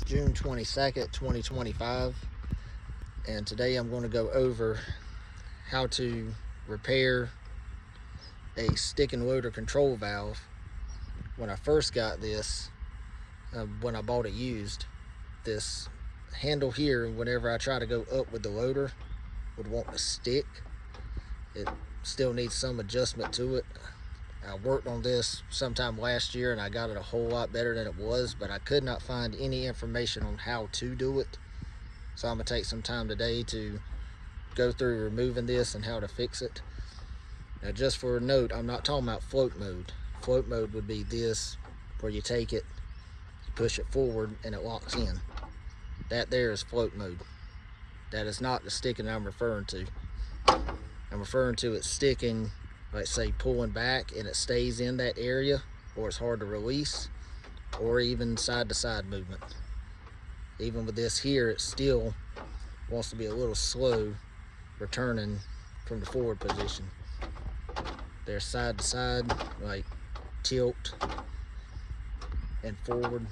June 22nd, 2025, and today I'm going to go over how to repair a stick and loader control valve. When I first got this, when I bought it used, this handle here, whenever I try to go up with the loader, would want to stick. It still needs some adjustment to it. I worked on this sometime last year and I got it a whole lot better than it was, but I could not find any information on how to do it. So I'm gonna take some time today to go through removing this and how to fix it. Now, just for a note, I'm not talking about float mode. Float mode would be this, where you take it, you push it forward and it locks in. That there is float mode. That is not the sticking I'm referring to. I'm referring to it sticking, like say pulling back and it stays in that area, or it's hard to release, or even side to side movement. Even with this here, it still wants to be a little slow returning from the forward position. There's side to side, like tilt and forward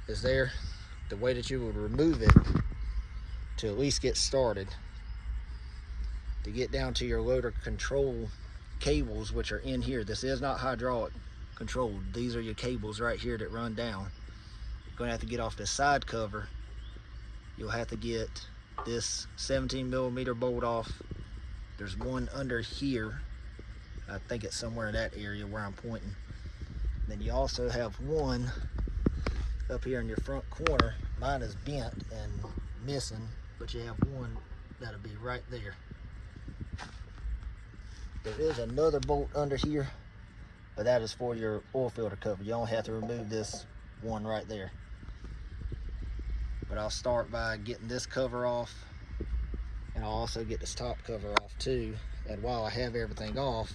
is there. The way that you would remove it to at least get started, to get down to your loader control cables, which are in here. This is not hydraulic controlled. These are your cables right here that run down. You're going to have to get off this side cover. You'll have to get this 17mm bolt off. There's one under here. I think it's somewhere in that area where I'm pointing. Then you also have one up here in your front corner. Mine is bent and missing, but you have one that'll be right there. There is another bolt under here, but that is for your oil filter cover. You only have to remove this one right there. But I'll start by getting this cover off, and I'll also get this top cover off too. And while I have everything off,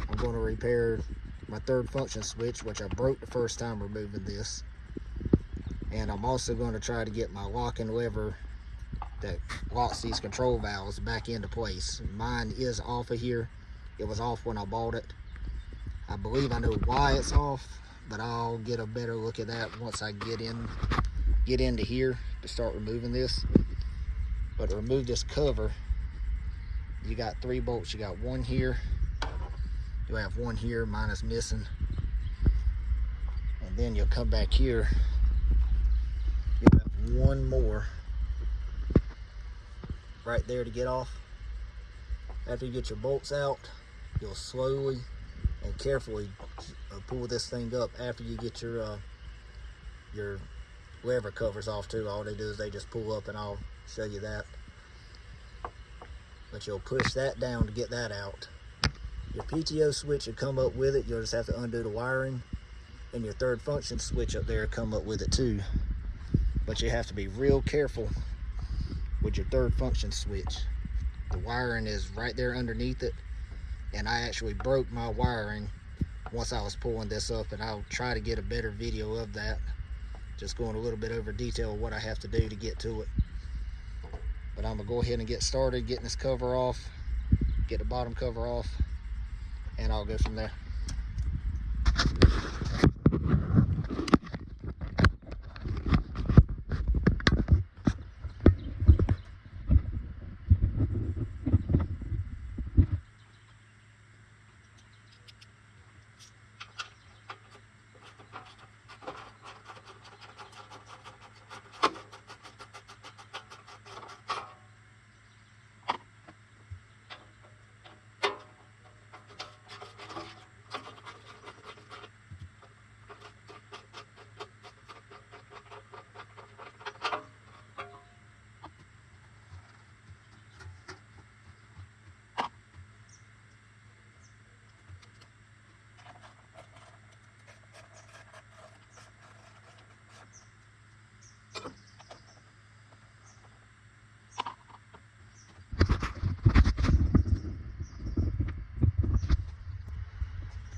I'm going to repair my third function switch, which I broke the first time removing this. And I'm also going to try to get my locking lever that locks these control valves back into place. Mine is off of here. It was off when I bought it. I believe I know why it's off, but I'll get a better look at that once I get into here to start removing this. But to remove this cover, you got 3 bolts. You got one here, you have one here, mine is missing, and then you'll come back here, you'll have one more right there to get off. After you get your bolts out, you'll slowly and carefully pull this thing up. After you get your lever covers off too, all they do is they just pull up, and I'll show you that. But you'll push that down to get that out. Your PTO switch will come up with it. You'll just have to undo the wiring, and your third function switch up there will come up with it too. But you have to be real careful with your third function switch. The wiring is right there underneath it, and I actually broke my wiring once I was pulling this up, and I'll try to get a better video of that, just going a little bit over detail of what I have to do to get to it. But I'm gonna go ahead and get started getting this cover off, get the bottom cover off, and I'll go from there.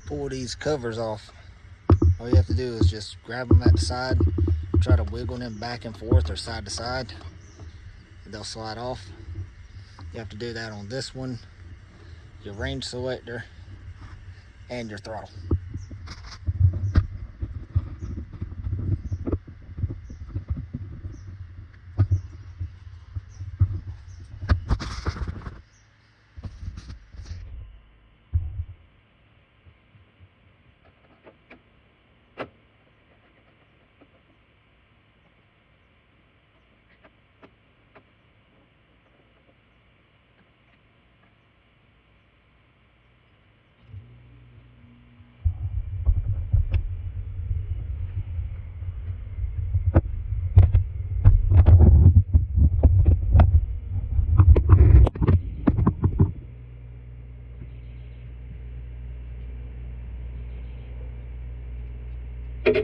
Pull these covers off, all you have to do is just grab them at the side, try to wiggle them back and forth or side to side, and they'll slide off. You have to do that on this one, your range selector, and your throttle. Put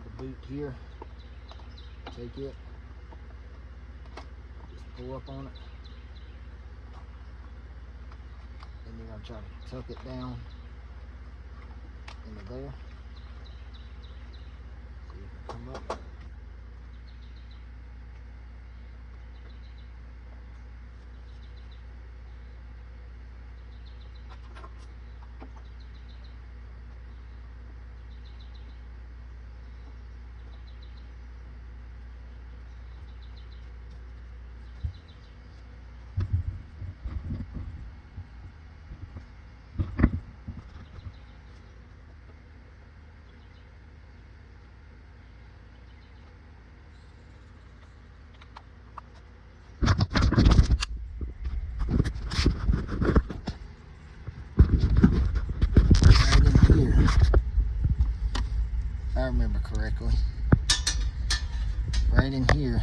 the boot here, take it, just pull up on it, and you're going to try to tuck it down into there, so you can come up. If I remember correctly, right in here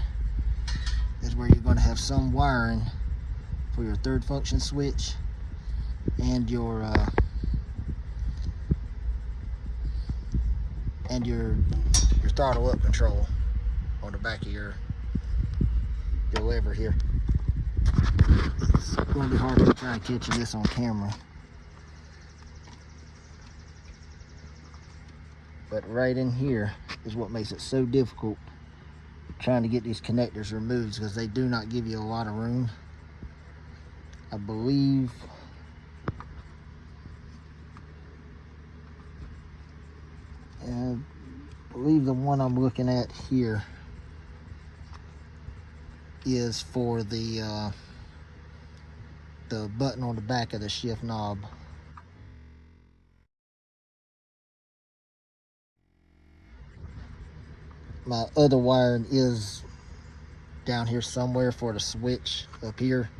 is where you're going to have some wiring for your third function switch and your throttle up control on the back of your lever here. It's going to be hard to try and catch this on camera, but right in here is what makes it so difficult trying to get these connectors removed, because they do not give you a lot of room. I believe the one I'm looking at here is for the button on the back of the shift knob. My other wiring is down here somewhere for the switch up here,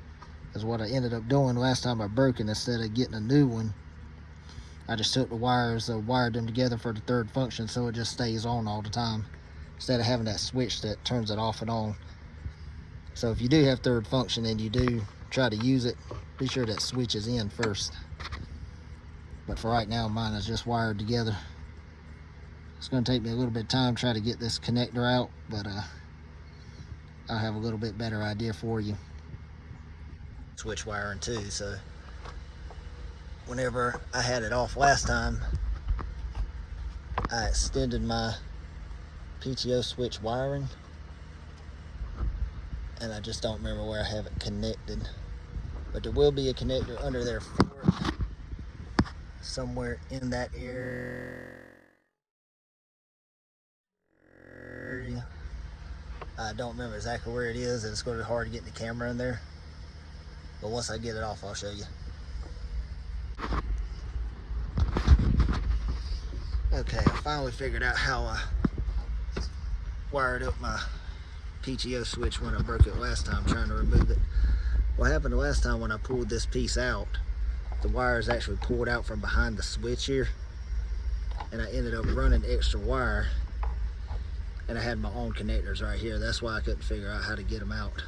is what I ended up doing last time I broke it. Instead of getting a new one, I just took the wires, wired them together for the third function, so it just stays on all the time, instead of having that switch that turns it off and on. So if you do have third function and you do try to use it, be sure that switch is in first. But for right now, mine is just wired together. It's going to take me a little bit of time to try to get this connector out, but I'll have a little bit better idea for you. Switch wiring too, so whenever I had it off last time, I extended my PTO switch wiring, and I just don't remember where I have it connected, but there will be a connector under there for it, somewhere in that area. I don't remember exactly where it is, and it's going to be hard to get the camera in there, but once I get it off, I'll show you. Okay, I finally figured out how I wired up my PTO switch when I broke it last time trying to remove it. What happened the last time when I pulled this piece out, the wires actually pulled out from behind the switch here, and I ended up running extra wire, and I had my own connectors right here. That's why I couldn't figure out how to get them out.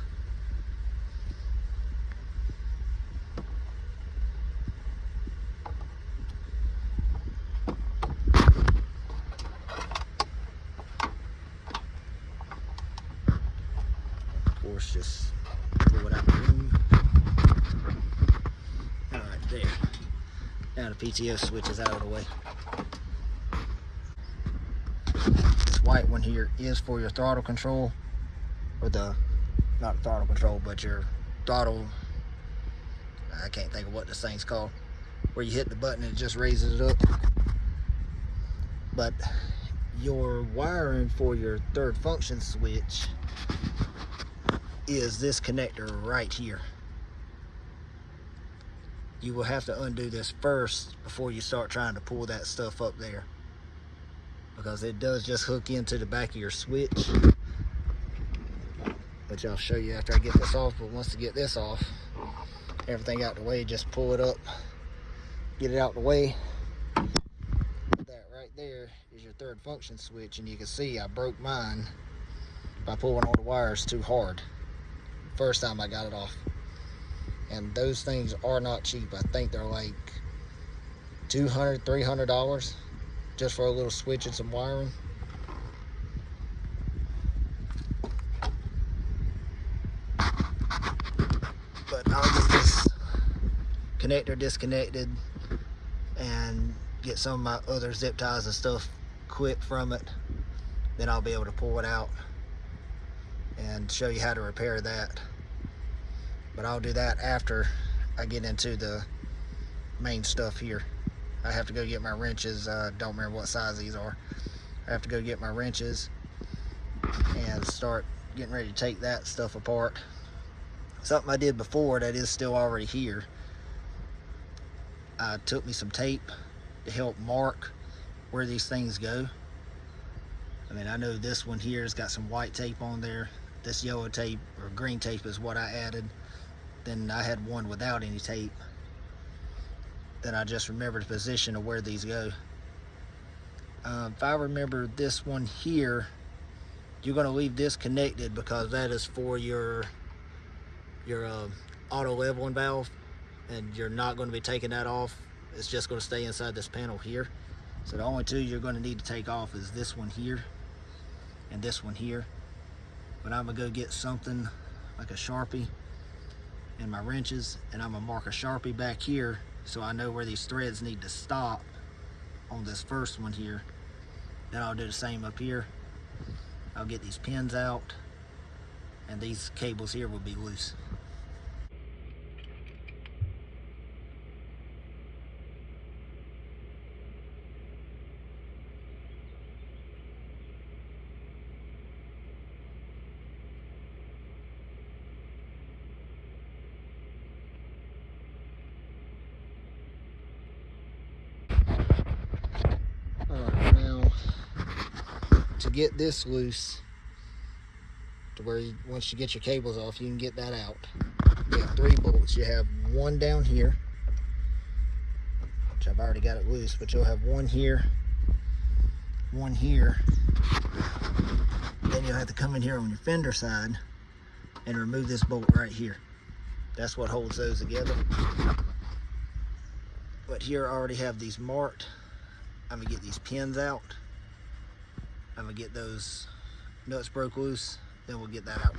Of course, just pull it out the room. All right, there. Now the PTO switch is out of the way. This white one here is for your throttle control, or not throttle control, but your throttle, I can't think of what this thing's called, where you hit the button and it just raises it up. But your wiring for your third function switch is this connector right here. You will have to undo this first before you start trying to pull that stuff up there. because it does just hook into the back of your switch, which I'll show you after I get this off. But once to get this off, everything out the way, just pull it up, get it out the way. That right there is your third function switch, and you can see I broke mine by pulling all the wires too hard first time I got it off. And those things are not cheap. I think they're like $200, $300 just for a little switch and some wiring. But I'll get this connector disconnected and get some of my other zip ties and stuff quit from it. Then I'll be able to pull it out and show you how to repair that. But I'll do that after I get into the main stuff here. I have to go get my wrenches. Don't remember what size these are. I have to go get my wrenches and start getting ready to take that stuff apart. Something I did before that is still already here. I took me some tape to help mark where these things go. I mean, I know this one here has got some white tape on there. This yellow tape or green tape is what I added. Then I had one without any tape. Then I just remembered the position of where these go. If I remember this one here, you're going to leave this connected because that is for your auto leveling valve, and you're not going to be taking that off. It's just going to stay inside this panel here. So the only two you're going to need to take off is this one here and this one here. But I'm going to go get something like a Sharpie and my wrenches, and I'm going to mark a Sharpie back here so I know where these threads need to stop on this first one here. Then I'll do the same up here. I'll get these pins out, and these cables here will be loose. Alright, now to get this loose, to where once you get your cables off, you can get that out. You have 3 bolts. You have one down here, which I've already got it loose, but you'll have one here, one here. Then you'll have to come in here on your fender side and remove this bolt right here. That's what holds those together. But here I already have these marked. I'm gonna get these pins out. I'm gonna get those nuts broke loose, then we'll get that out.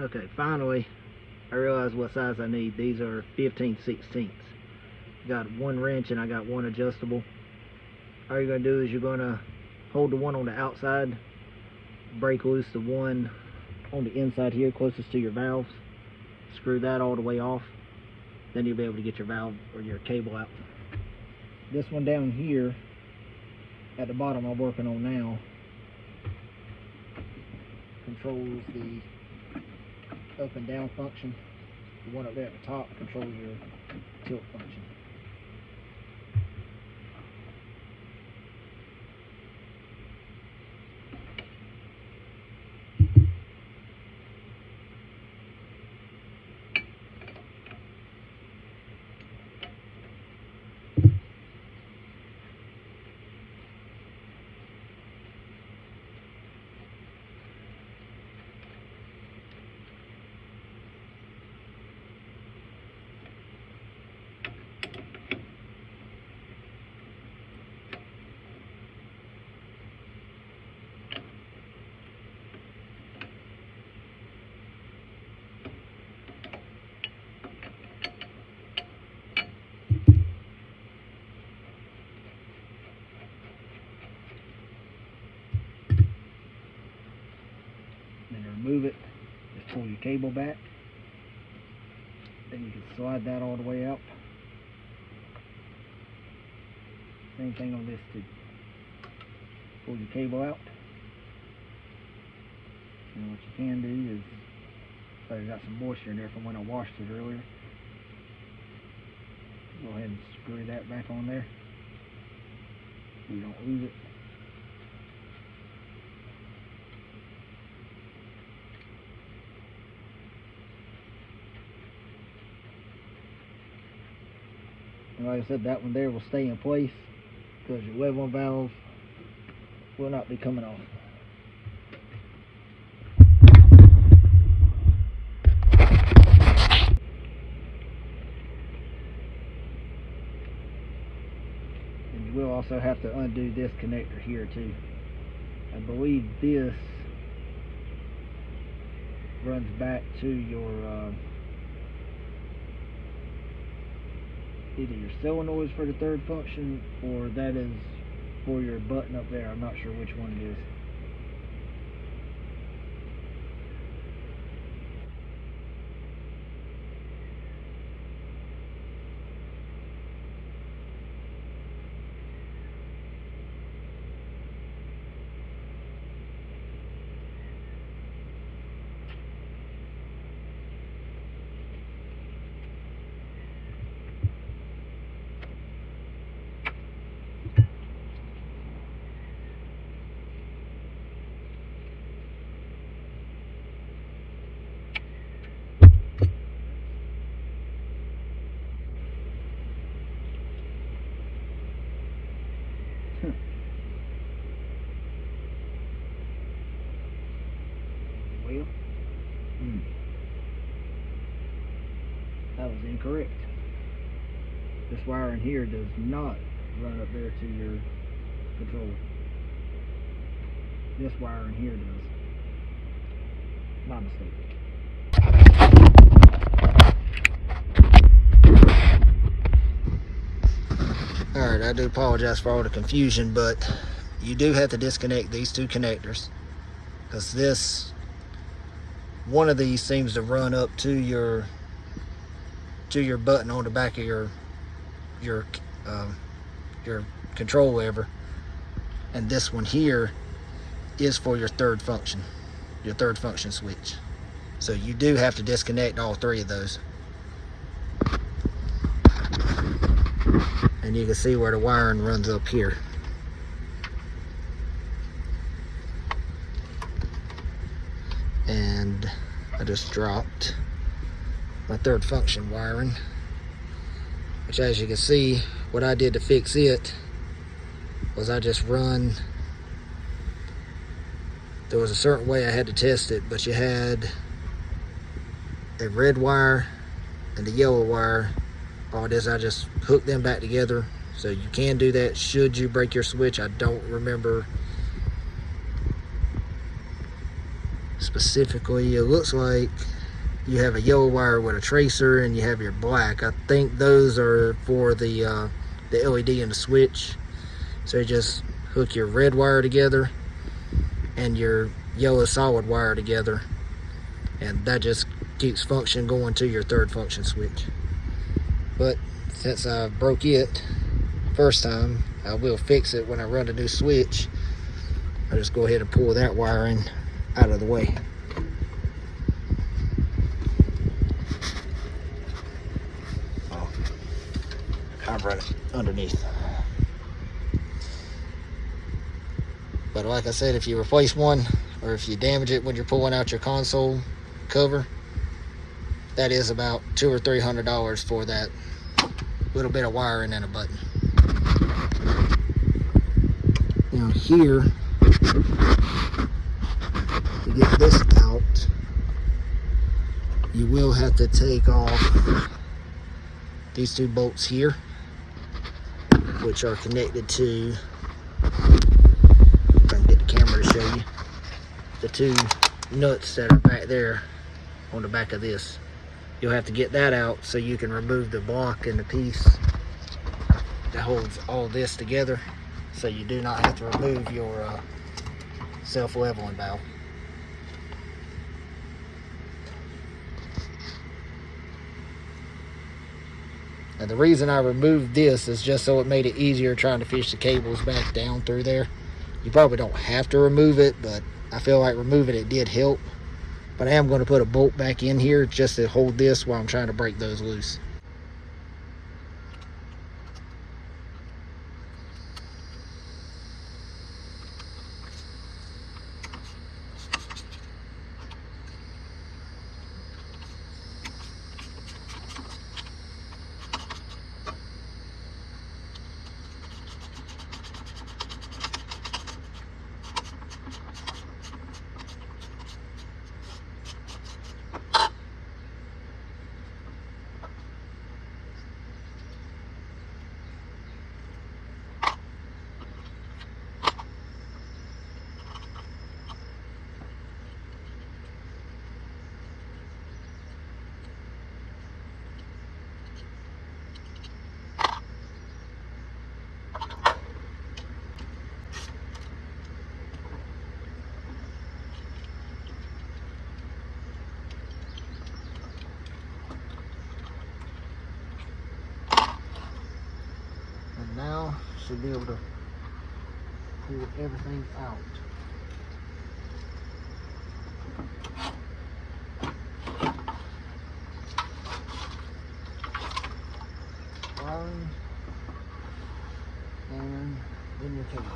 Okay, finally, I realized what size I need. These are 15/16. Got one wrench and I got one adjustable. All you're gonna do is you're gonna hold the one on the outside, break loose the one on the inside here closest to your valves, screw that all the way off, then you'll be able to get your valve or your cable out. This one down here at the bottom I'm working on now controls the up and down function. The one up there at the top controls your tilt function. cable back. Then you can slide that all the way out. Same thing on this too. Pull your cable out. And what you can do is, so you got some moisture in there from when I washed it earlier. Go ahead and screw that back on there so you don't lose it. And like I said, that one there will stay in place because your leveling valve will not be coming off. And you will also have to undo this connector here too. I believe this runs back to your either your solenoids for the third function, or that is for your button up there. I'm not sure which one it is. Well, that was incorrect. This wire in here does not run up there to your controller. This wire in here does. My mistake. Alright, I do apologize for all the confusion, but you do have to disconnect these two connectors, because one of these seems to run up to your button on the back of your control lever, and this one here is for your third function switch. So you do have to disconnect all three of those. And you can see where the wiring runs up here. And I just dropped my third function wiring, which, as you can see, what I did to fix it was I just run, there was a certain way I had to test it, but you had a red wire and a yellow wire. All this, I just hooked them back together. So you can do that should you break your switch. I don't remember specifically. It looks like you have a yellow wire with a tracer and you have your black. I think those are for the LED and the switch. So you just hook your red wire together and your yellow solid wire together, and that just keeps function going to your third function switch. But since I broke it first time, I will fix it when I run the new switch. I'll just go ahead and pull that wiring out of the way. Oh, I've run it underneath. But like I said, if you replace one, or if you damage it when you're pulling out your console cover, that is about $200 or $300 for that little bit of wiring and a button. Now here, to get this out, you will have to take off these two bolts here, which are connected to, if I can get the camera to show you, the two nuts that are back there on the back of this. You'll have to get that out so you can remove the block and the piece that holds all this together, so you do not have to remove your self-leveling valve. And the reason I removed this is just so it made it easier trying to fish the cables back down through there. You probably don't have to remove it, but I feel like removing it did help. But I am going to put a bolt back in here just to hold this while I'm trying to break those loose. And now should be able to pull everything out. Line and in your cables.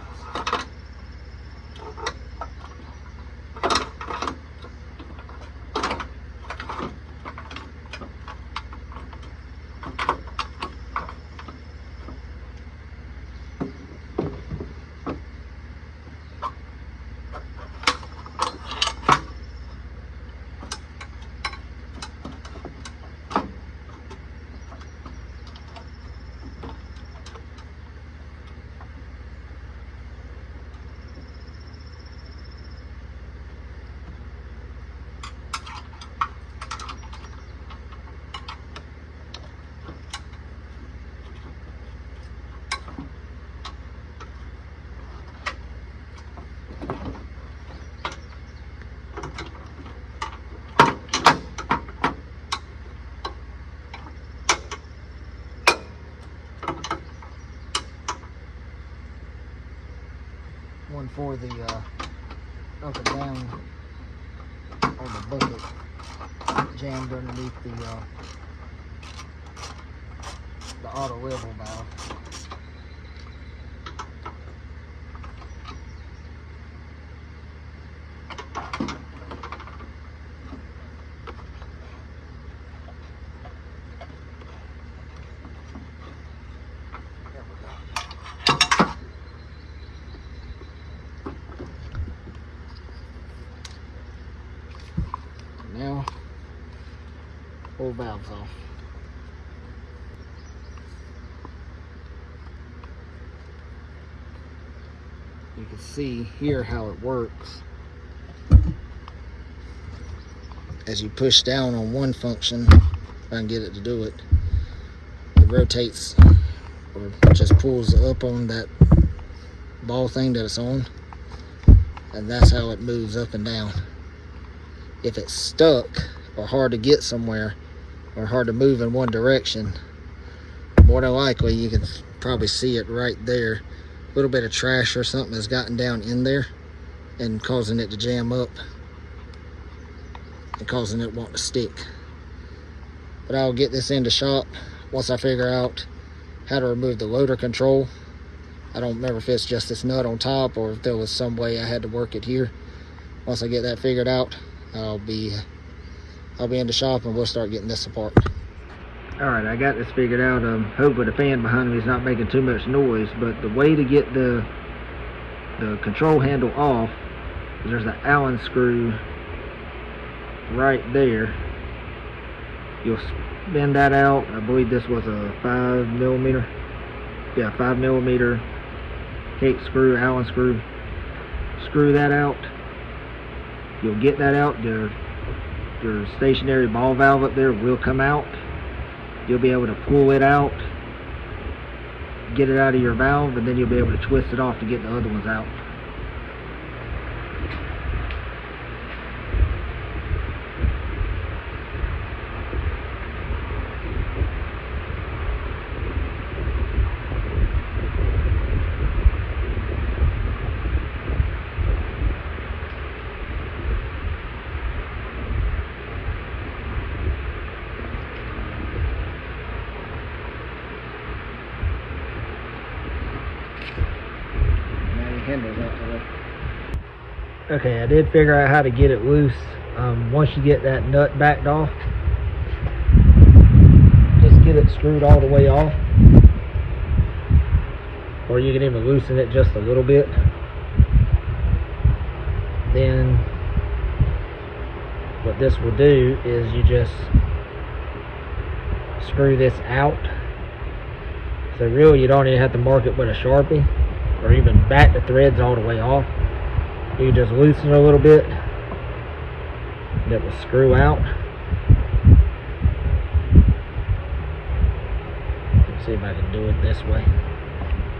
One for the up and down on the bucket jammed underneath the auto level valve. Now, pull valves off. You can see here how it works. As you push down on one function, if I can get it to do it, it rotates or just pulls up on that ball thing that it's on, and that's how it moves up and down. If it's stuck or hard to get somewhere or hard to move in one direction, more than likely you can probably see it right there. A little bit of trash or something has gotten down in there and causing it to jam up and causing it want to stick. But I'll get this into shop once I figure out how to remove the loader control. I don't remember if it's just this nut on top or if there was some way I had to work it here. Once I get that figured out, I'll be in the shop and we'll start getting this apart. Alright, I got this figured out. Hopefully the fan behind me is not making too much noise, but the way to get the control handle off is there's an Allen screw right there. You'll bend that out. I believe this was a 5mm. Yeah, 5mm Cape screw, Allen screw. Screw that out. You'll get that out. Your stationary ball valve up there will come out. You'll be able to pull it out, get it out of your valve, and then you'll be able to twist it off to get the other ones out. handles out the way. Okay, I did figure out how to get it loose. Once you get that nut backed off, just get it screwed all the way off, or you can even loosen it just a little bit. Then what this will do is you just screw this out. So really you don't even have to mark it with a Sharpie or even back the threads all the way off. You just loosen it a little bit and it will screw out. Let's see if I can do it this way.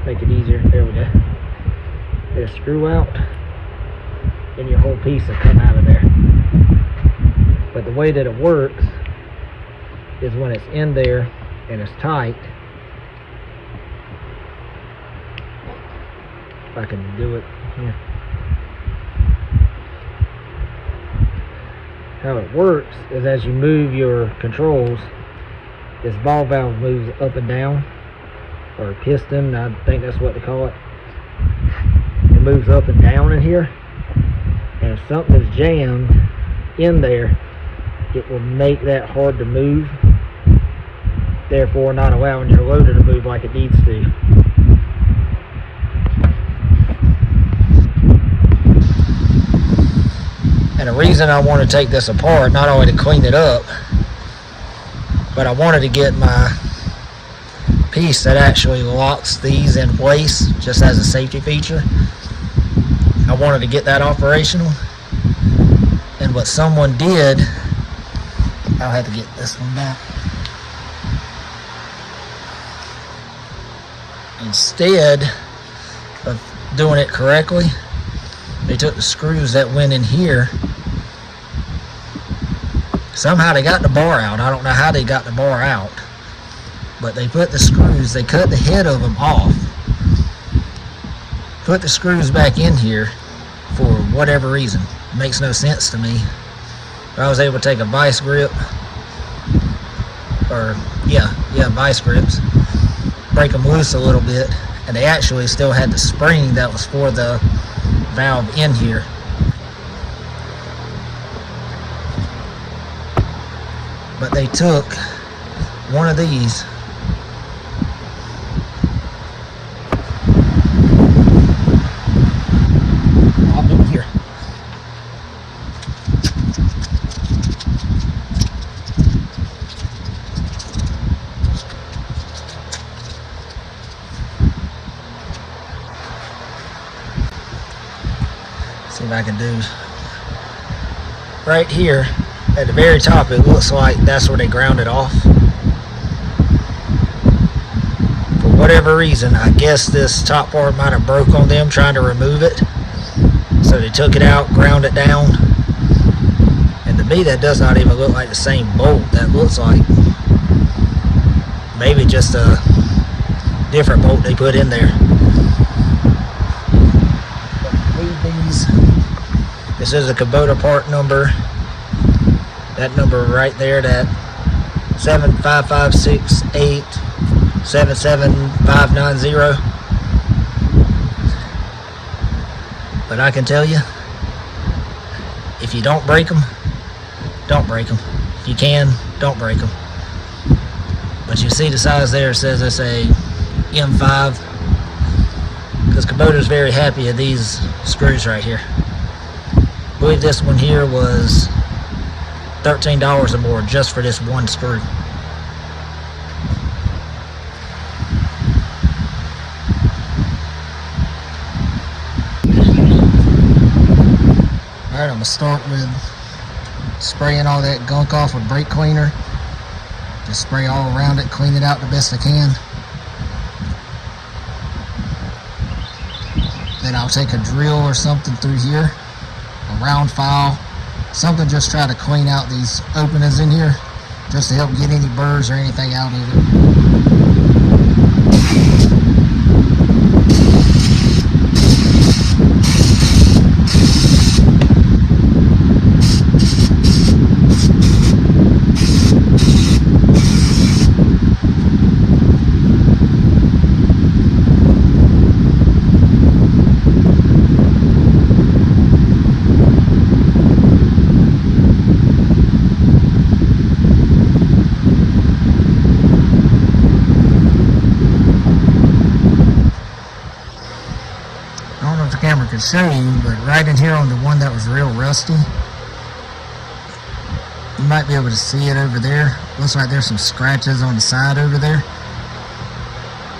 Make it easier. There we go. It'll screw out and your whole piece will come out of there. But the way that it works is when it's in there and it's tight, if I can do it here. How it works is as you move your controls, this ball valve moves up and down, or piston, I think that's what they call it. It moves up and down in here, and if something is jammed in there, it will make that hard to move, therefore not allowing your loader to move like it needs to. And the reason I want to take this apart, not only to clean it up, but I wanted to get my piece that actually locks these in place just as a safety feature. I wanted to get that operational. And what someone did, I'll have to get this one back. Instead of doing it correctly, they took the screws that went in here. Somehow they got the bar out. I don't know how they got the bar out, but they put the screws, they cut the head of them off, put the screws back in here for whatever reason. It makes no sense to me. But I was able to take a vice grip, or vice grips, break them loose a little bit, and they actually still had the spring that was for the valve in here. But they took one of these off in here. See if I can do right here at the very top. It looks like that's where they ground it off. For whatever reason, I guess this top part might have broke on them trying to remove it, so they took it out, ground it down. And to me that does not even look like the same bolt. That looks like maybe just a different bolt they put in there. This is a Kubota part number. That number right there, that 75568-77590. But I can tell you, if you don't break them, don't break them. If you can, don't break them. But you see the size there, it says it's a M5, because Kubota's very happy of these screws right here. I believe this one here was $13 or more just for this one screw. Alright, I'm going to start with spraying all that gunk off with brake cleaner. Just spray all around it, clean it out the best I can. Then I'll take a drill or something through here, a round file, something, just try to clean out these openings in here, just to help get any burrs or anything out of it. could show you, but right in here on the one that was real rusty, you might be able to see it over there. Looks like there's some scratches on the side over there.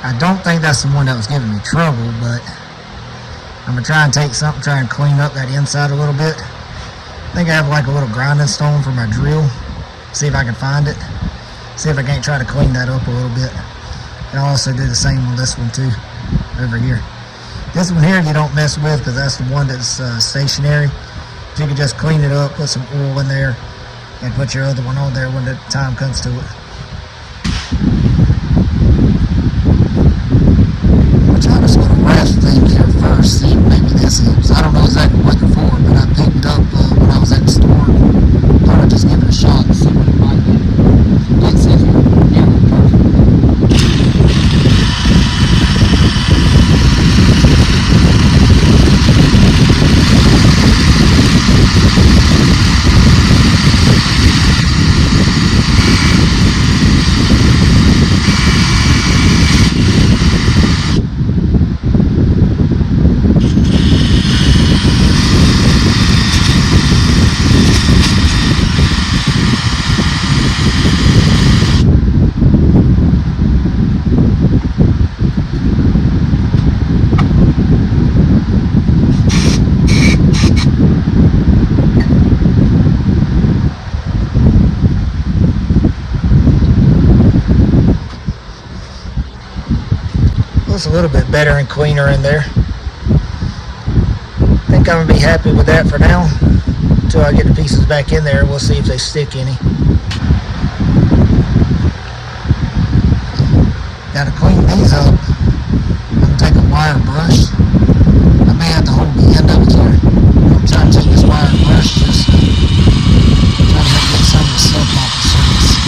I don't think that's the one that was giving me trouble, but I'm gonna try and take something, try and clean up that inside a little bit. I think I have like a little grinding stone for my drill. See if I can find it. See if I can't try to clean that up a little bit. And I'll also do the same on this one too, over here. This one here you don't mess with because that's the one that's stationary. You can just clean it up, put some oil in there, and put your other one on there when the time comes to it. I'll try this little rest thing here first, see if maybe this helps. I don't know exactly what they're for, but I picked it up when I was at the store. Thought I'd just give it a shot and see what it might do. It's in here nearly perfect. Looks a little bit better and cleaner in there. I think I'm gonna be happy with that for now until I get the pieces back in there. We'll see if they stick any. Gotta clean these up. I'm gonna take a wire brush. I may have to hold the end of it here. I'm trying to take this wire brush just to try to get some of the stuff off the surface.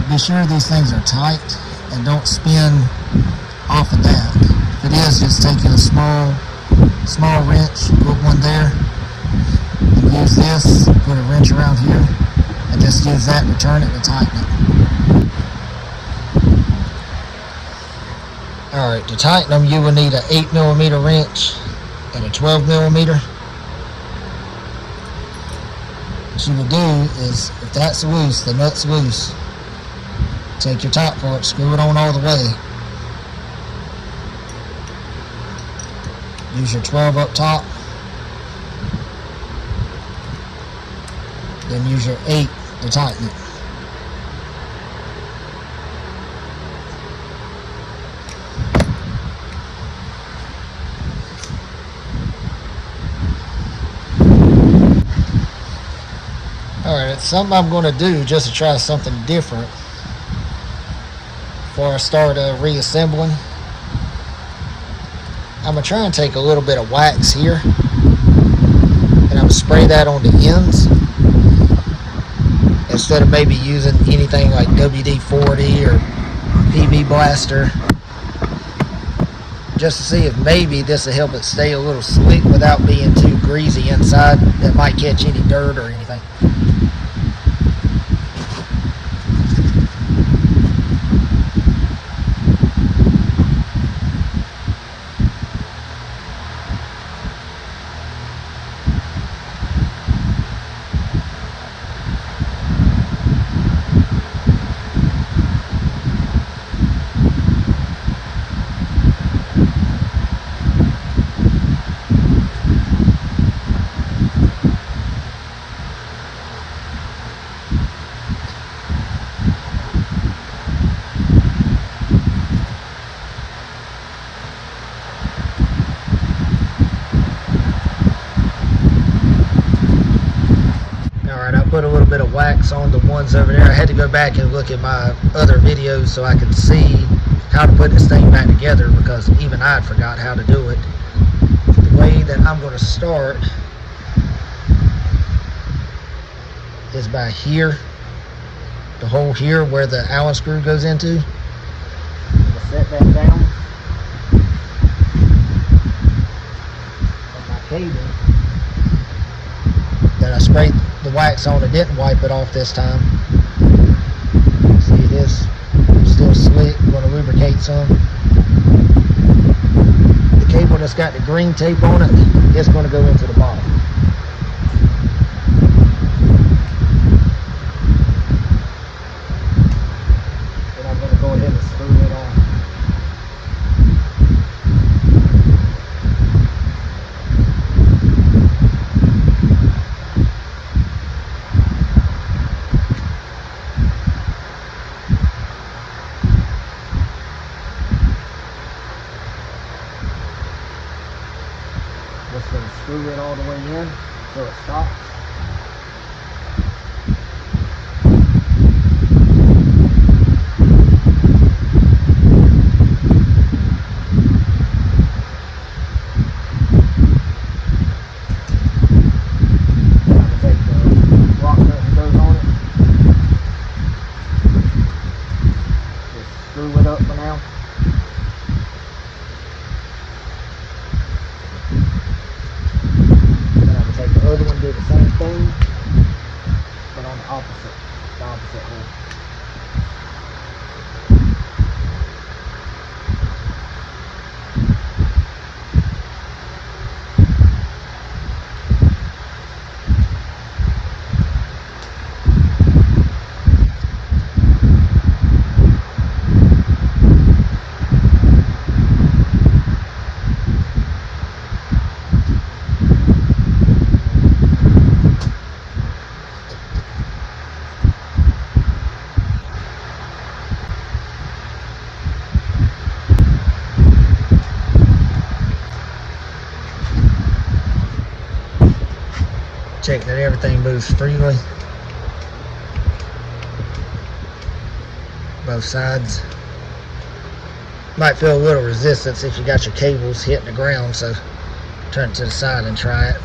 Be sure these things are tight and don't spin off of that. If it is, just take a small wrench, put one there, and use this, put a wrench around here, and just use that to turn it to tighten it. Alright, to tighten them you will need an 8mm wrench and a 12mm. What you will do is, if that's loose, the nut's loose, take your top part, screw it on all the way. Use your 12 up top. Then use your 8 to tighten it. Alright, it's something I'm going to do just to try something different before I start reassembling. I'm going to try and take a little bit of wax here and I'm going to spray that on the ends instead of maybe using anything like WD-40 or PB Blaster. just to see if maybe this will help it stay a little slick without being too greasy inside that might catch any dirt or anything. Put a little bit of wax on the ones over there. I had to go back and look at my other videos so I could see how to put this thing back together, because even I forgot how to do it. The way that I'm going to start is by here, the hole here where the Allen screw goes into. I'm going to set that down. With my cable that I sprayed the wax on, it didn't wipe it off this time. See, it is still slick. I'm going to lubricate some. The cable that's got the green tape on it is going to go into the bottom. Then I'm going to go ahead and screw it on. Just going to screw it all the way in so it stops. Then I'm going to take the rock nut that goes on it. Just screw it up for now. Take the other one, do the same thing, but on the opposite hole. Check that everything moves freely. Both sides. Might feel a little resistance if you got your cables hitting the ground, so turn it to the side and try it.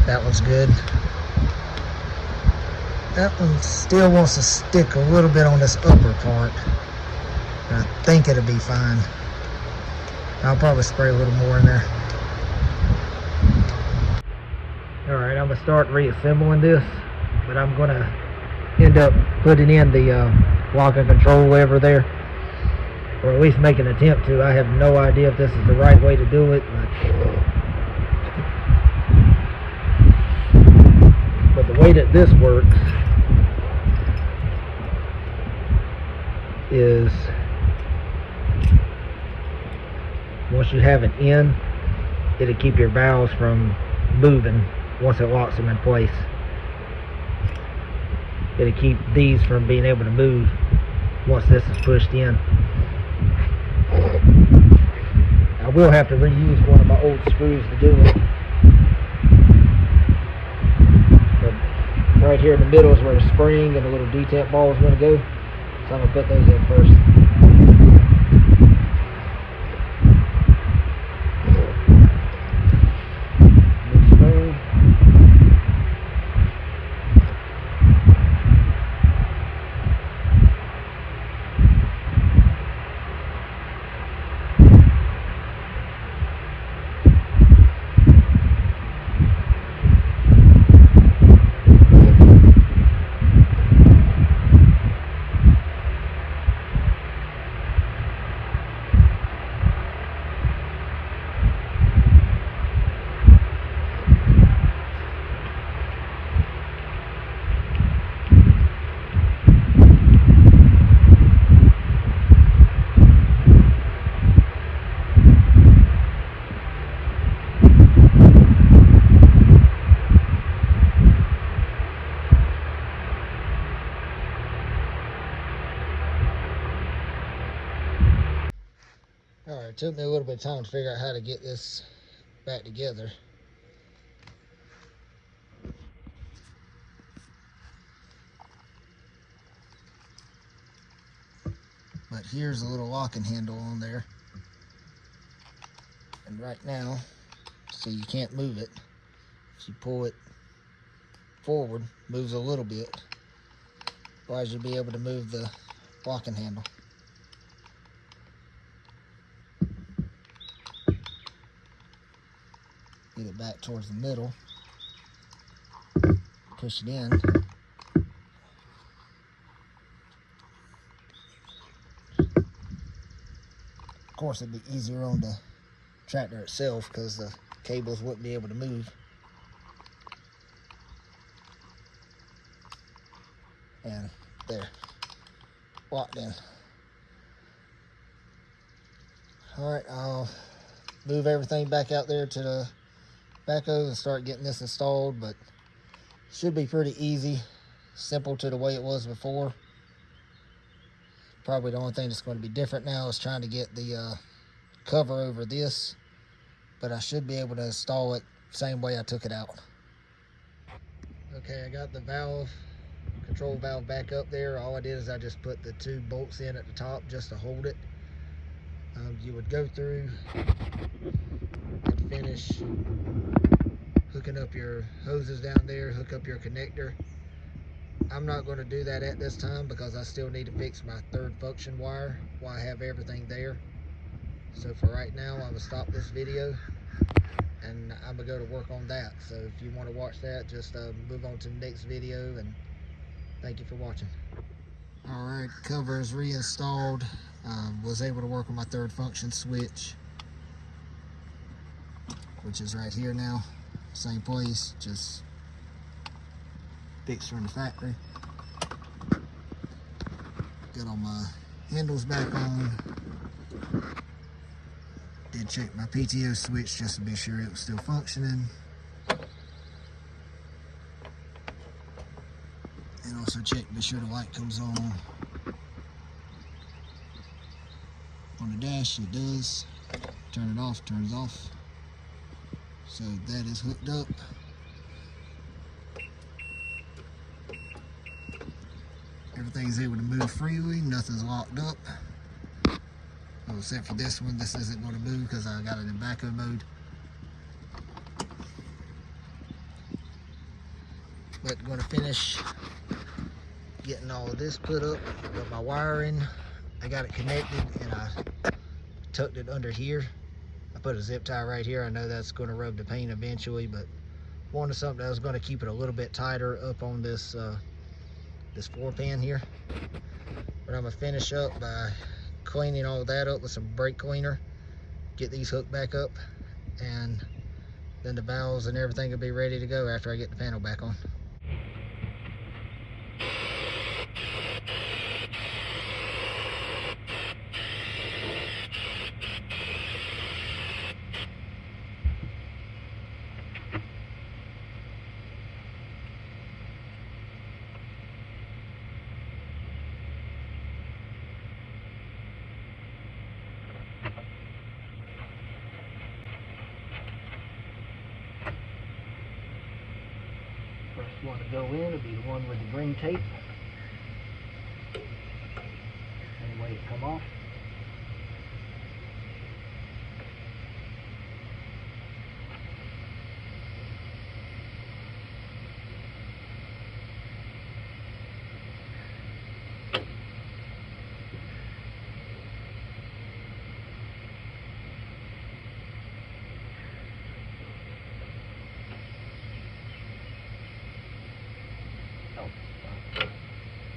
That one's good. That one still wants to stick a little bit on this upper part. I think it'll be fine. I'll probably spray a little more in there. Alright, I'm going to start reassembling this, but I'm going to end up putting in the lock and control lever there, or at least make an attempt to. I have no idea if this is the right way to do it, but the way that this works is once you have it in, it'll keep your valves from moving once it locks them in place. It'll keep these from being able to move once this is pushed in. I will have to reuse one of my old screws to do it. But right here in the middle is where the spring and the little detent ball is going to go. So I'm going to put those in first. Alright, it took me a little bit of time to figure out how to get this back together. But here's a little locking handle on there. And right now, see, you can't move it. If you pull it forward, moves a little bit. Otherwise you'll be able to move the locking handle. Get it back towards the middle. Push it in. Of course, it'd be easier on the tractor itself because the cables wouldn't be able to move. And there, locked in. Alright, I'll move everything back out there to the backhoe and start getting this installed, but should be pretty easy, simple to the way it was before. Probably the only thing that's going to be different now is trying to get the cover over this, but I should be able to install it the same way I took it out. Okay, I got the control valve back up there. All I did is I just put the 2 bolts in at the top just to hold it. You would go through and finish hooking up your hoses down there, hook up your connector. I'm not going to do that at this time because I still need to fix my 3rd function wire while I have everything there. So for right now, I'm going to stop this video and I'm going to go to work on that. So if you want to watch that, just move on to the next video, and thank you for watching. Alright, cover is reinstalled. Was able to work on my 3rd function switch, which is right here now. Same place, just fixed from the factory. Got all my handles back on. Did check my PTO switch just to be sure it was still functioning. And also check to be sure the light comes on. On the dash, it does. Turn it off, turns off. So that is hooked up. Everything's able to move freely, nothing's locked up. Well, except for this one, this isn't going to move because I got it in backhoe mode. But going to finish getting all of this put up, got my wiring. I got it connected and I tucked it under here. I put a zip tie right here. I know that's going to rub the paint eventually, but wanted something that was going to keep it a little bit tighter up on this this floor pan here. But I'm going to finish up by cleaning all that up with some brake cleaner, get these hooked back up, and then the valves and everything will be ready to go after I get the panel back on. First one to go in will be the one with the green tape. Anyway, it come off.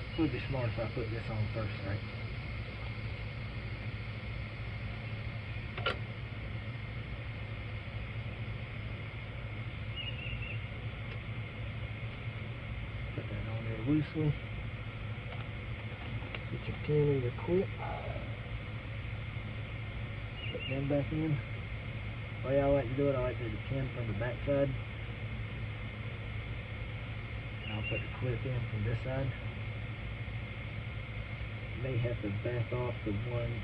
It would be smart if I put this on first, right? Put that on there loosely. Get your pin or your clip. Put them back in. The way I like to do it, I like to do the pin from the back side. And I'll put the clip in from this side. May have to back off the one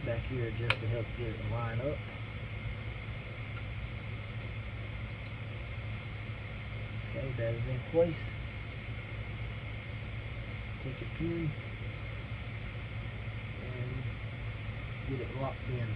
back here just to help get it to line up. Okay, that is in place. Take a pin and get it locked in.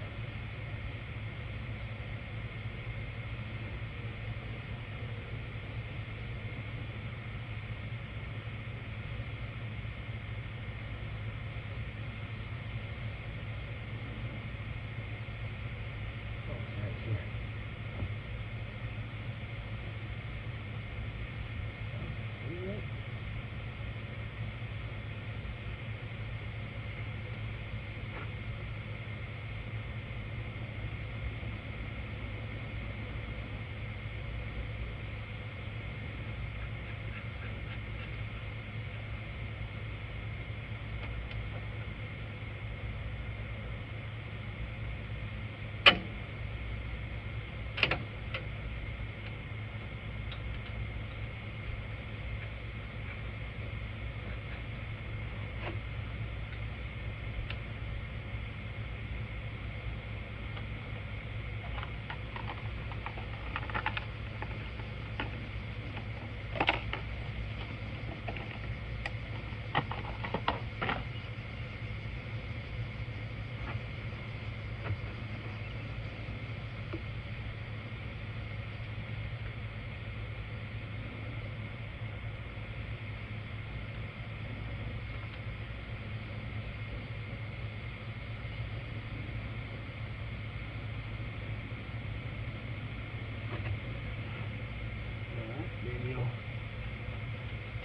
Then you'll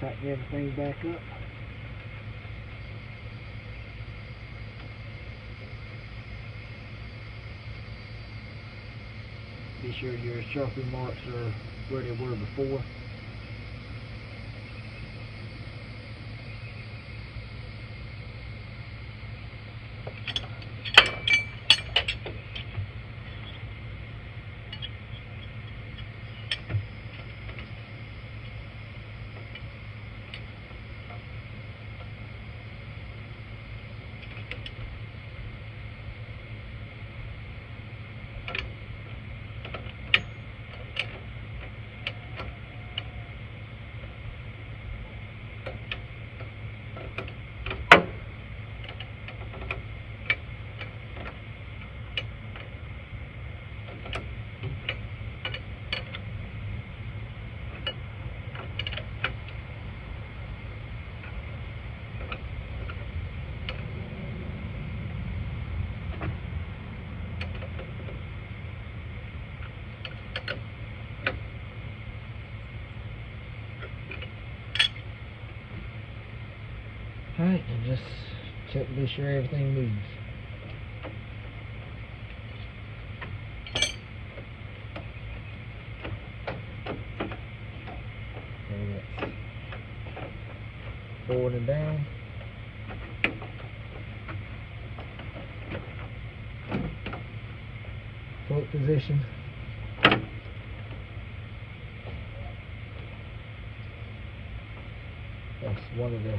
tighten everything back up. Be sure your Sharpie marks are where they were before. Alright, and just check to be sure everything moves. Okay, that's forward and down. Float position. That's one of the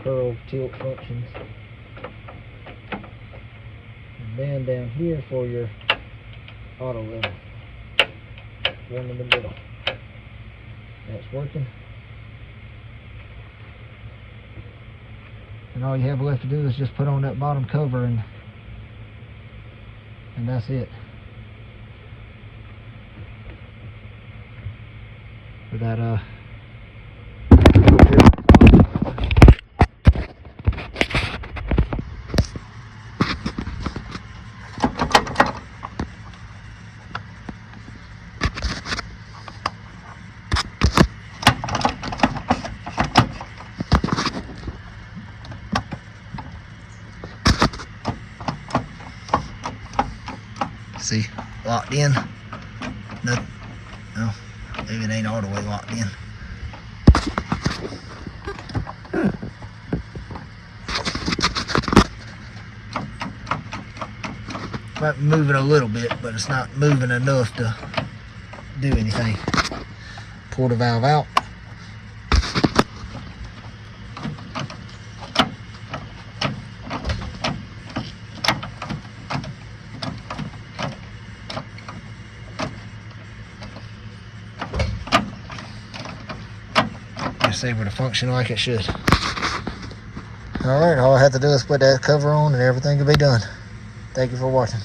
curl tilt functions. And then down here for your auto level, one in the middle. That's working. And all you have left to do is just put on that bottom cover and that's it. For that see, locked in. No, maybe it ain't all the way locked in. Might be moving a little bit, but it's not moving enough to do anything. Pull the valve out. It's able to function like it should. Alright, all I have to do is put that cover on and everything will be done. Thank you for watching.